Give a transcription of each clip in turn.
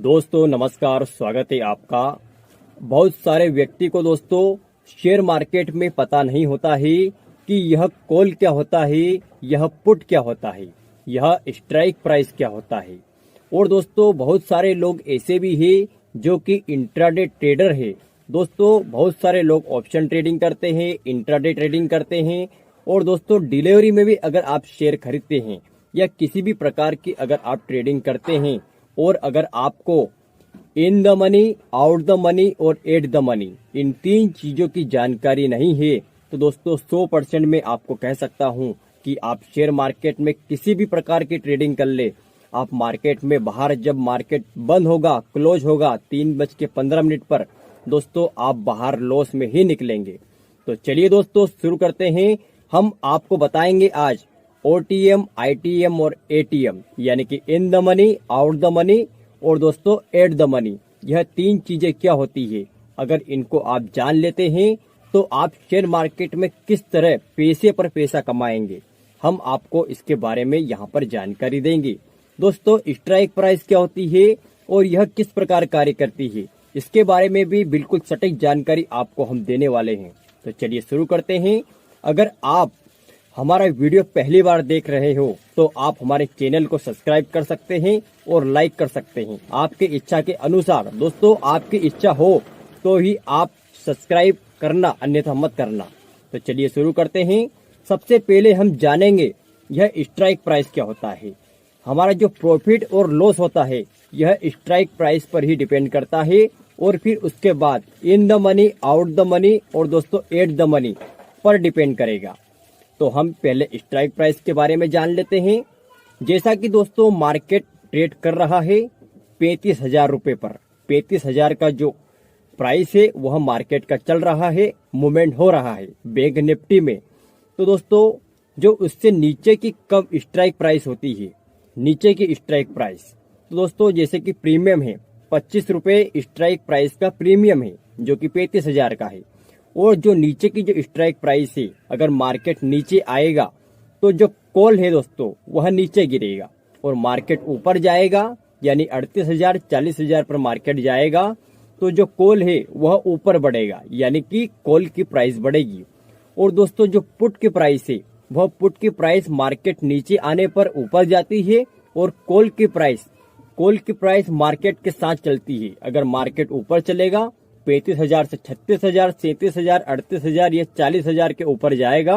दोस्तों नमस्कार, स्वागत है आपका। बहुत सारे व्यक्ति को दोस्तों शेयर मार्केट में पता नहीं होता है कि यह कॉल क्या होता है, यह पुट क्या होता है, यह स्ट्राइक प्राइस क्या होता है। और दोस्तों बहुत सारे लोग ऐसे भी हैं जो कि इंट्राडे ट्रेडर है। दोस्तों बहुत सारे लोग ऑप्शन ट्रेडिंग करते हैं, इंट्राडे ट्रेडिंग करते हैं। और दोस्तों डिलीवरी में भी अगर आप शेयर खरीदते हैं या किसी भी प्रकार की अगर आप ट्रेडिंग करते हैं और अगर आपको in the money, out the money और एट द मनी, इन तीन चीजों की जानकारी नहीं है तो दोस्तों 100% में आपको कह सकता हूं कि आप शेयर मार्केट में किसी भी प्रकार की ट्रेडिंग कर ले। आप मार्केट में बाहर जब मार्केट बंद होगा, क्लोज होगा 3:15 पर, दोस्तों आप बाहर लॉस में ही निकलेंगे। तो चलिए दोस्तों शुरू करते हैं। हम आपको बताएंगे आज ओटीएम, आईटीएम और एटीएम यानी कि in the money, out the money और दोस्तों एट द मनी, यह तीन चीजें क्या होती है। अगर इनको आप जान लेते हैं तो आप शेयर मार्केट में किस तरह पैसे पर पैसा कमाएंगे, हम आपको इसके बारे में यहाँ पर जानकारी देंगे। दोस्तों स्ट्राइक प्राइस क्या होती है और यह किस प्रकार कार्य करती है, इसके बारे में भी बिल्कुल सटीक जानकारी आपको हम देने वाले हैं। तो चलिए शुरू करते हैं। अगर आप हमारा वीडियो पहली बार देख रहे हो तो आप हमारे चैनल को सब्सक्राइब कर सकते हैं और लाइक कर सकते हैं आपके इच्छा के अनुसार। दोस्तों आपकी इच्छा हो तो ही आप सब्सक्राइब करना, अन्यथा मत करना। तो चलिए शुरू करते हैं। सबसे पहले हम जानेंगे यह स्ट्राइक प्राइस क्या होता है। हमारा जो प्रॉफिट और लॉस होता है यह स्ट्राइक प्राइस पर ही डिपेंड करता है और फिर उसके बाद in the money, out the money और दोस्तों एट द मनी पर डिपेंड करेगा। तो हम पहले स्ट्राइक प्राइस के बारे में जान लेते हैं। जैसा कि दोस्तों मार्केट ट्रेड कर रहा है 35,000 रुपए पर, 35,000 का जो प्राइस है वह मार्केट का चल रहा है, मूवमेंट हो रहा है बैंक निफ्टी में। तो दोस्तों जो उससे नीचे की कब स्ट्राइक प्राइस होती है, नीचे की स्ट्राइक प्राइस, तो दोस्तों जैसे कि प्रीमियम है 25 रुपए स्ट्राइक प्राइस का प्रीमियम है जो कि 35,000 का है। और जो नीचे की जो स्ट्राइक प्राइस है, अगर मार्केट नीचे आएगा तो जो कॉल है दोस्तों वह नीचे गिरेगा और मार्केट ऊपर जाएगा यानी 38,000, 40,000 पर मार्केट जाएगा तो जो कॉल है वह ऊपर बढ़ेगा यानी कि कॉल की प्राइस बढ़ेगी। और दोस्तों जो पुट की प्राइस है वह पुट की प्राइस मार्केट नीचे आने पर ऊपर जाती है और कॉल की प्राइस मार्केट के साथ चलती है। अगर मार्केट ऊपर चलेगा 35,000 से 36,000, 37,000, 38,000 या 40,000 के ऊपर जाएगा,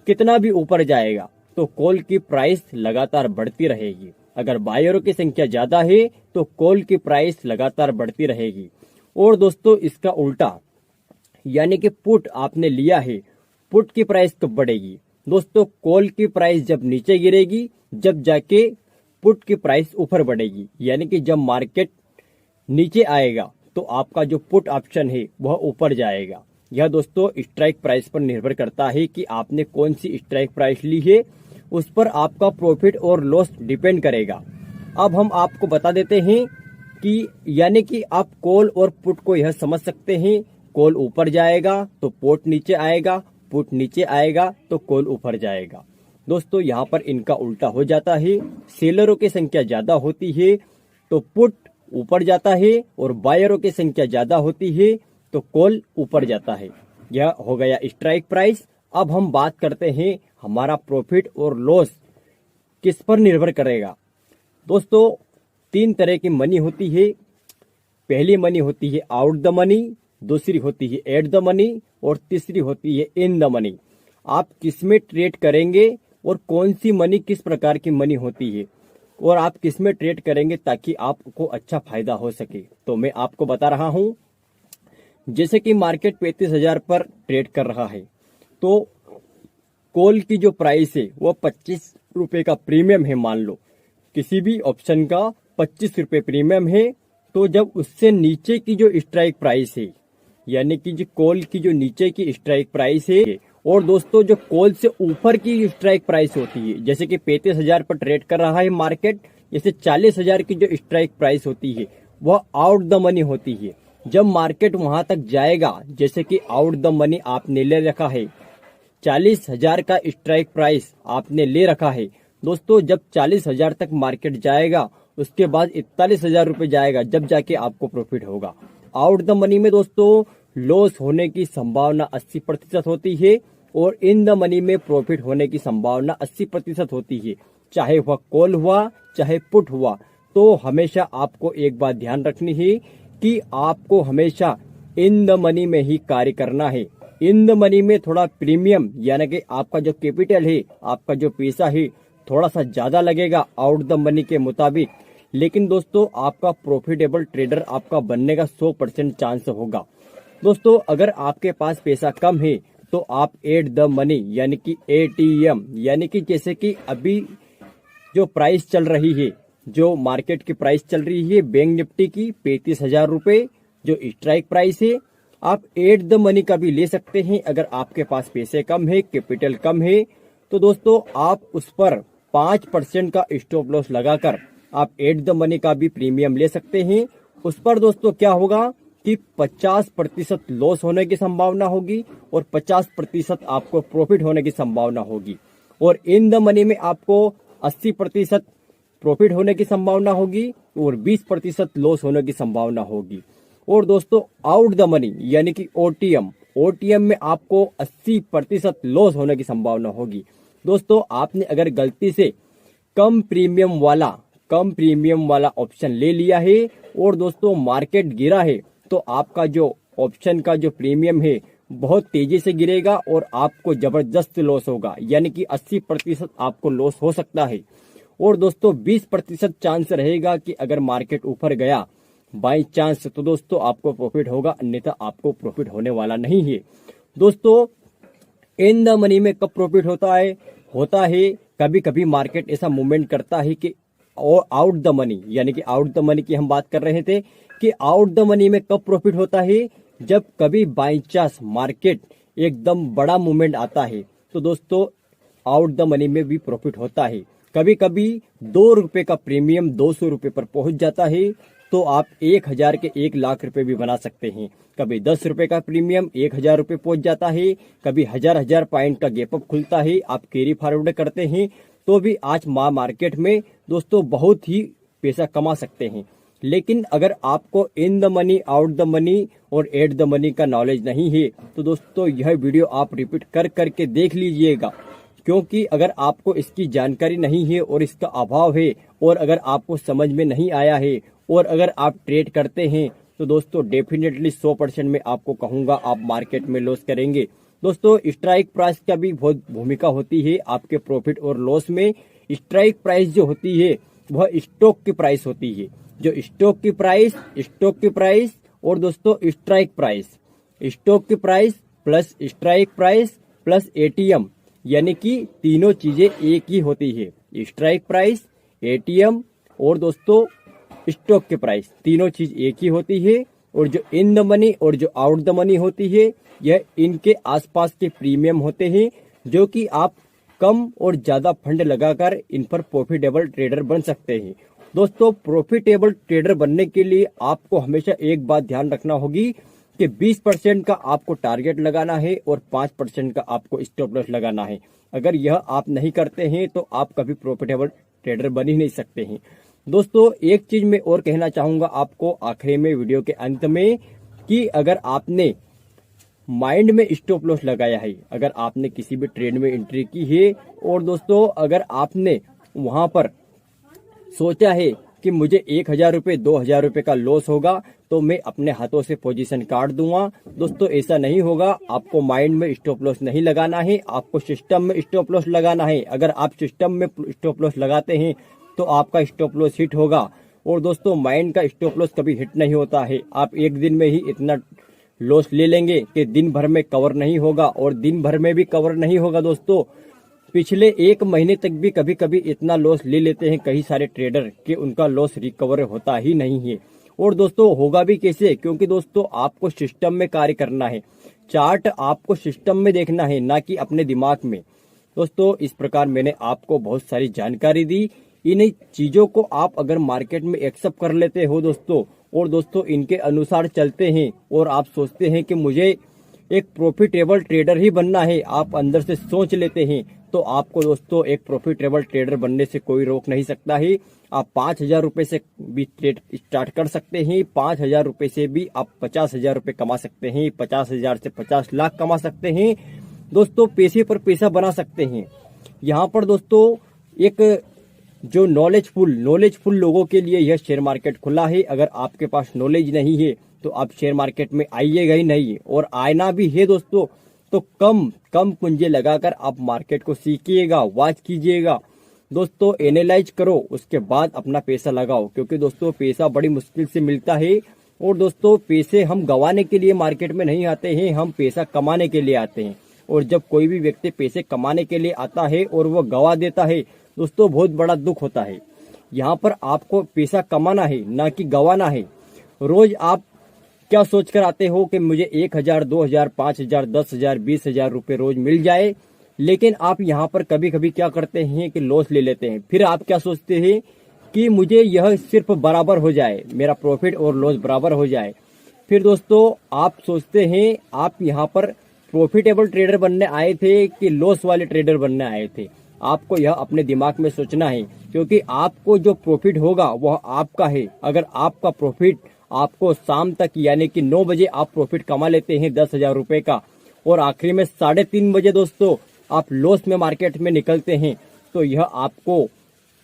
कितना भी ऊपर जाएगा तो कॉल की प्राइस लगातार बढ़ती रहेगी। अगर बायरों की संख्या ज्यादा है तो कॉल की प्राइस लगातार बढ़ती रहेगी। और दोस्तों इसका उल्टा यानी कि पुट आपने लिया है, पुट की प्राइस कब बढ़ेगी दोस्तों, कॉल की प्राइस जब नीचे गिरेगी जब जाके पुट की प्राइस ऊपर बढ़ेगी। यानी कि जब मार्केट नीचे आएगा तो आपका जो पुट ऑप्शन है वह ऊपर जाएगा। यह दोस्तों स्ट्राइक प्राइस पर निर्भर करता है कि आपने कौन सी स्ट्राइक प्राइस ली है, उस पर आपका प्रॉफिट और लॉस डिपेंड करेगा। अब हम आपको बता देते हैं कि यानी कि आप कॉल और पुट को यह समझ सकते हैं, कॉल ऊपर जाएगा तो पुट नीचे आएगा, पुट नीचे आएगा तो कॉल ऊपर जाएगा। दोस्तों यहाँ पर इनका उल्टा हो जाता है, सेलरों की संख्या ज्यादा होती है तो पुट ऊपर जाता है और बायरों की संख्या ज्यादा होती है तो कॉल ऊपर जाता है। यह हो गया स्ट्राइक प्राइस। अब हम बात करते हैं हमारा प्रॉफिट और लॉस किस पर निर्भर करेगा। दोस्तों तीन तरह की मनी होती है। पहली मनी होती है आउट द मनी, दूसरी होती है एट द मनी और तीसरी होती है इन द मनी। आप किस में ट्रेड करेंगे और कौन सी मनी किस प्रकार की मनी होती है और आप किस में ट्रेड करेंगे ताकि आपको अच्छा फायदा हो सके, तो मैं आपको बता रहा हूं। जैसे कि मार्केट 35,000 पर ट्रेड कर रहा है तो कॉल की जो प्राइस है वो 25 रुपए का प्रीमियम है। मान लो किसी भी ऑप्शन का 25 रुपए प्रीमियम है, तो जब उससे नीचे की जो स्ट्राइक प्राइस है यानी कि जो कॉल की जो नीचे की स्ट्राइक प्राइस है और दोस्तों जो कॉल से ऊपर की स्ट्राइक प्राइस होती है, जैसे कि 35,000 पर ट्रेड कर रहा है मार्केट, जैसे 40,000 की जो स्ट्राइक प्राइस होती है वह आउट द मनी होती है। जब मार्केट वहां तक जाएगा, जैसे कि आउट द मनी आपने ले रखा है 40,000 का स्ट्राइक प्राइस आपने ले रखा है दोस्तों, जब 40,000 तक मार्केट जाएगा उसके बाद 41,000 रुपये जाएगा, जब जाके आपको प्रॉफिट होगा। आउट द मनी में दोस्तों लॉस होने की संभावना 80% होती है और इन द मनी में प्रॉफिट होने की संभावना 80% होती है, चाहे वह कॉल हुआ चाहे पुट हुआ। तो हमेशा आपको एक बात ध्यान रखनी है कि आपको हमेशा इन द मनी में ही कार्य करना है। इन द मनी में थोड़ा प्रीमियम यानी कि आपका जो कैपिटल है, आपका जो पैसा है, थोड़ा सा ज्यादा लगेगा आउट द मनी के मुताबिक, लेकिन दोस्तों आपका प्रॉफिटेबल ट्रेडर आपका बनने का 100% चांस होगा। दोस्तों अगर आपके पास पैसा कम है तो आप एट द मनी यानी कि ATM यानी कि जैसे कि अभी जो प्राइस चल रही है, जो मार्केट की प्राइस चल रही है बैंक निफ्टी की 35,000 रुपए जो स्ट्राइक प्राइस है, आप एट द मनी का भी ले सकते हैं। अगर आपके पास पैसे कम है, कैपिटल कम है, तो दोस्तों आप उस पर 5% का स्टॉप लॉस लगाकर आप एट द मनी का भी प्रीमियम ले सकते हैं। उस पर दोस्तों क्या होगा कि 50% लॉस होने की संभावना होगी और 50% आपको प्रॉफिट होने की संभावना होगी। और इन द मनी में आपको 80% प्रॉफिट होने की संभावना होगी और 20% लॉस होने की संभावना होगी। और दोस्तों आउट द मनी यानी कि OTM में आपको 80% लॉस होने की संभावना होगी। दोस्तों आपने अगर गलती से कम प्रीमियम वाला ऑप्शन ले लिया है और दोस्तों मार्केट गिरा है, तो आपका जो ऑप्शन का जो प्रीमियम है बहुत तेजी से गिरेगा और आपको जबरदस्त लॉस होगा, यानी कि 80% आपको लॉस हो सकता है। और दोस्तों 20% चांस रहेगा कि अगर मार्केट ऊपर गया बाई चांस, तो दोस्तों आपको प्रॉफिट होगा, अन्यथा आपको प्रॉफिट होने वाला नहीं है। दोस्तों इन द मनी में कब प्रॉफिट होता है कभी कभी मार्केट ऐसा मूवमेंट करता है कि और आउट द मनी यानी कि आउट द मनी की हम बात कर रहे थे कि आउट द मनी में कब प्रॉफिट होता है, जब कभी बाई चांस मार्केट एकदम बड़ा मूवमेंट आता है, तो दोस्तों आउट द मनी में भी प्रॉफिट होता है। कभी कभी 2 रुपए का प्रीमियम 200 रुपए पर पहुंच जाता है, तो आप 1,000 के 1 लाख रुपए भी बना सकते हैं। कभी 10 रुपए का प्रीमियम 1,000 रुपए पहुंच जाता है, कभी हजार पॉइंट का गैप अप खुलता है, आप कैरी फॉरवर्ड करते हैं तो भी आज मार्केट में दोस्तों बहुत ही पैसा कमा सकते हैं। लेकिन अगर आपको in the money, out the money और एट द मनी का नॉलेज नहीं है, तो दोस्तों यह वीडियो आप रिपीट कर करके देख लीजिएगा, क्योंकि अगर आपको इसकी जानकारी नहीं है और इसका अभाव है और अगर आपको समझ में नहीं आया है और अगर आप ट्रेड करते हैं, तो दोस्तों डेफिनेटली 100% में आपको कहूंगा आप मार्केट में लॉस करेंगे। दोस्तों स्ट्राइक प्राइस का भी बहुत भूमिका होती है आपके प्रॉफिट और लॉस में। स्ट्राइक प्राइस जो होती है वह स्टॉक की प्राइस होती है, जो स्टॉक की प्राइस और दोस्तों स्ट्राइक प्राइस, स्टॉक की price plus strike price plus ATM यानी कि तीनों चीजें एक ही होती है। स्ट्राइक प्राइस, ATM और दोस्तों स्टॉक की प्राइस, तीनों चीज एक ही होती है। और जो इन द मनी और जो आउट द मनी होती है, यह इनके आसपास के प्रीमियम होते हैं, जो कि आप कम और ज्यादा फंड लगाकर इन पर प्रॉफिटेबल ट्रेडर बन सकते हैं। दोस्तों प्रॉफिटेबल ट्रेडर बनने के लिए आपको हमेशा एक बात ध्यान रखना होगी कि 20% का आपको टारगेट लगाना है और 5% का आपको स्टॉप लॉस लगाना है। अगर यह आप नहीं करते हैं तो आप कभी प्रॉफिटेबल ट्रेडर बन ही नहीं सकते हैं। दोस्तों एक चीज मैं और कहना चाहूंगा आपको आखिरी में, वीडियो के अंत में, कि अगर आपने माइंड में स्टॉप लॉस लगाया है, अगर आपने किसी भी ट्रेड में एंट्री की है और दोस्तों अगर आपने वहां पर सोचा है कि मुझे 1,000 रुपए 2,000 रुपए का लॉस होगा तो मैं अपने हाथों से पोजीशन काट दूंगा, दोस्तों ऐसा नहीं होगा। आपको माइंड में स्टॉप लॉस नहीं लगाना है, आपको सिस्टम में स्टॉप लॉस लगाना है। अगर आप सिस्टम में स्टॉप लॉस लगाते हैं तो आपका स्टॉप लॉस हिट होगा। और दोस्तों माइंड का स्टॉप लॉस कभी हिट नहीं होता है। आप एक दिन में ही इतना लॉस ले लेंगे कि दिन भर में कवर नहीं होगा, और दिन भर में भी कवर नहीं होगा। दोस्तों पिछले 1 महीने तक भी कभी कभी इतना लॉस ले लेते हैं कई सारे ट्रेडर कि उनका लॉस रिकवर होता ही नहीं है। और दोस्तों होगा भी कैसे, क्योंकि दोस्तों आपको सिस्टम में कार्य करना है, चार्ट आपको सिस्टम में देखना है, ना कि अपने दिमाग में। दोस्तों इस प्रकार मैंने आपको बहुत सारी जानकारी दी। इन चीजों को आप अगर मार्केट में एक्सेप्ट कर लेते हो दोस्तों, और दोस्तों इनके अनुसार चलते हैं और आप सोचते हैं कि मुझे एक प्रॉफिटेबल ट्रेडर ही बनना है, आप अंदर से सोच लेते हैं, तो आपको दोस्तों एक प्रॉफिटेबल ट्रेडर बनने से कोई रोक नहीं सकता है। आप 5,000 रुपए से भी ट्रेड स्टार्ट कर सकते हैं। 5,000 रुपए से भी आप 50,000 रुपए कमा सकते हैं। 50,000 से 50 लाख कमा सकते हैं। दोस्तों पैसे पर पैसा बना सकते हैं। यहाँ पर दोस्तों एक जो नॉलेजफुल लोगों के लिए यह शेयर मार्केट खुला है। अगर आपके पास नॉलेज नहीं है तो आप शेयर मार्केट में आइएगा ही नहीं, और आना भी है दोस्तों तो कम पूंजी लगाकर आप मार्केट को सीखिएगा, वॉच कीजिएगा दोस्तों, एनालाइज करो, उसके बाद अपना पैसा लगाओ। क्योंकि दोस्तों पैसा बड़ी मुश्किल से मिलता है, और दोस्तों पैसे हम गंवाने के लिए मार्केट में नहीं आते हैं, हम पैसा कमाने के लिए आते हैं। और जब कोई भी व्यक्ति पैसे कमाने के लिए आता है और वो गंवा देता है दोस्तों, बहुत बड़ा दुख होता है। यहाँ पर आपको पैसा कमाना है, ना कि गंवाना है। रोज आप क्या सोचकर आते हो कि मुझे 1,000, 2,000, 5,000, 10,000, 20,000 रुपए रोज मिल जाए, लेकिन आप यहाँ पर कभी कभी क्या करते हैं कि लॉस ले लेते हैं। फिर आप क्या सोचते हैं कि मुझे यह सिर्फ बराबर हो जाए, मेरा प्रॉफिट और लॉस बराबर हो जाए। फिर दोस्तों आप सोचते हैं आप यहाँ पर प्रॉफिटेबल ट्रेडर बनने आए थे कि लॉस वाले ट्रेडर बनने आए थे। आपको यह अपने दिमाग में सोचना है, क्योंकि आपको जो प्रॉफिट होगा वह आपका है। अगर आपका प्रॉफिट आपको शाम तक यानी कि 9 बजे आप प्रॉफिट कमा लेते हैं 10,000 रुपए का, और आखिरी में 3:30 बजे दोस्तों आप लॉस में मार्केट में निकलते हैं, तो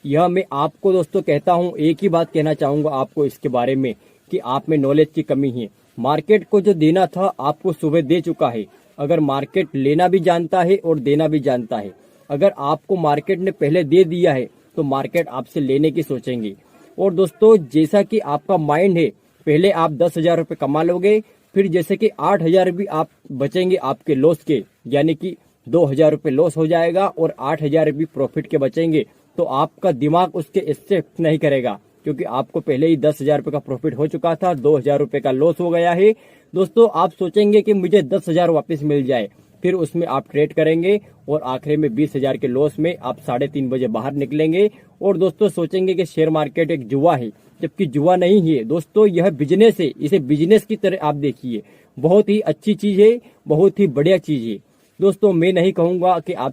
यह मैं आपको दोस्तों कहता हूं, एक ही बात कहना चाहूंगा आपको इसके बारे में कि आप में नॉलेज की कमी है। मार्केट को जो देना था आपको सुबह दे चुका है। अगर मार्केट लेना भी जानता है और देना भी जानता है, अगर आपको मार्केट ने पहले दे दिया है तो मार्केट आपसे लेने की सोचेंगे। और दोस्तों जैसा कि आपका माइंड है, पहले आप 10,000 रुपए कमा लोगे, फिर जैसे कि 8,000 भी आप बचेंगे आपके लॉस के, यानी कि 2,000 रुपए लॉस हो जाएगा और 8,000 भी प्रॉफिट के बचेंगे, तो आपका दिमाग उसके एक्सेप्ट नहीं करेगा, क्योंकि आपको पहले ही 10,000 रुपए का प्रॉफिट हो चुका था, 2,000 रुपए का लॉस हो गया है। दोस्तों आप सोचेंगे कि मुझे 10,000 वापस मिल जाए, फिर उसमें आप ट्रेड करेंगे और आखिर में 20,000 के लॉस में आप 3:30 बजे बाहर निकलेंगे। और दोस्तों सोचेंगे कि शेयर मार्केट एक जुआ है, जबकि जुआ नहीं है दोस्तों, यह बिजनेस है। इसे बिजनेस की तरह आप देखिए, बहुत ही अच्छी चीज है, बहुत ही बढ़िया चीज है दोस्तों। मैं नहीं कहूंगा कि आप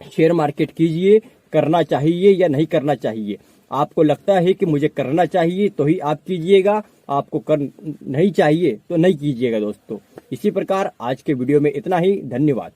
शेयर मार्केट कीजिए, करना चाहिए या नहीं करना चाहिए। आपको लगता है कि मुझे करना चाहिए तो ही आप कीजिएगा, आपको कर नहीं चाहिए तो नहीं कीजिएगा दोस्तों। इसी प्रकार आज के वीडियो में इतना ही। धन्यवाद।